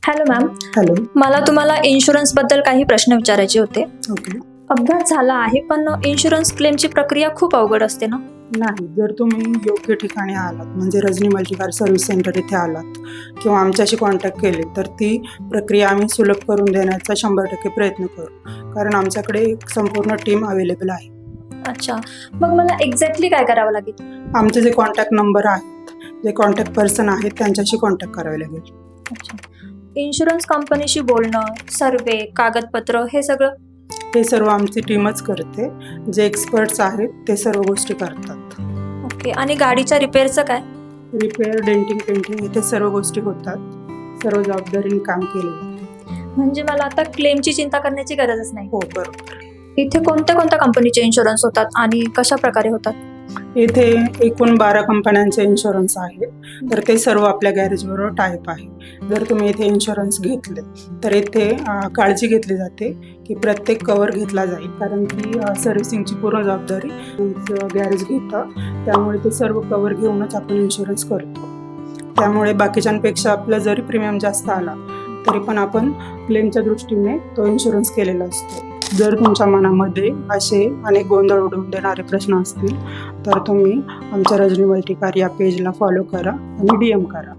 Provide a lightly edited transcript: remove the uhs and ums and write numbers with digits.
Hello ma'am, hello. मला तुम्हाला insurance बद्दल काही प्रश्न विचारायचे होते. ओके. अपघात झाला आहे पण इन्शुरन्स क्लेमची प्रक्रिया खूप अवघड असते ना? नाही, जर तुम्ही योग्य ठिकाणी आलात म्हणजे रजनी मल्टीकार सर्व्हिस सेंटर इथे आलात किंवा आमच्याशी कॉन्टॅक्ट केले तर ती प्रक्रिया आम्ही सुलभ करून देण्याचा 100% प्रयत्न करू, कारण आमच्याकडे एक संपूर्ण टीम अवेलेबल आहे. अच्छा, मग मला एक्झॅक्टली काय करावं लागेल? आमचे जे कॉन्टॅक्ट नंबर आहेत, जे कॉन्टॅक्ट पर्सन आहेत त्यांच्याशी कॉन्टॅक्ट करावे लागेल. अच्छा, इन्शुरन्स कंपनीशी बोलणं, सर्वे, कागदपत्र हे सगळं? हे सर्व आमची टीमच करते. जे एक्सपर्ट्स आहेत ते सर्व गोष्टी करतात. ओके, आणि गाडीच्या रिपेअरचं काय? रिपेअर, डेंटिंग, पेंटिंग इथे सर्व गोष्टी होतात. सर्व जबाबदारीने काम केले जाते. म्हणजे मला आता क्लेमची चिंता करण्याची गरजच नाही. हो, बरोबर. इथे कोणत्या कोणत्या कंपनीचे इन्शुरन्स होतात आणि कशा प्रकारे होतात? येथे एकूण 12 कंपन्यांचे इन्शुरन्स आहेत, तर ते सर्व आपल्या गॅरेजबरोबर टाईप आहे. जर तुम्ही इथे इन्शुरन्स घेतले तर इथे काळजी घेतली जाते की प्रत्येक कवर घेतला जाईल, कारण की सर्व्हिसिंगची पूर्ण जबाबदारी गॅरेज घेतं. त्यामुळे ते सर्व कवर घेऊनच आपण इन्शुरन्स करतो. त्यामुळे बाकीच्यांपेक्षा आपला जरी प्रीमियम जास्त आला तरी पण आपण क्लेमच्या दृष्टीने तो इन्शुरन्स केलेला असतो. जर तुमच्या मनामध्ये असे अनेक गोंधळ उडवून देणारे प्रश्न असतील तर तुम्ही आमच्या रजनी मल्टीकार या पेजला फॉलो करा आणि DM करा.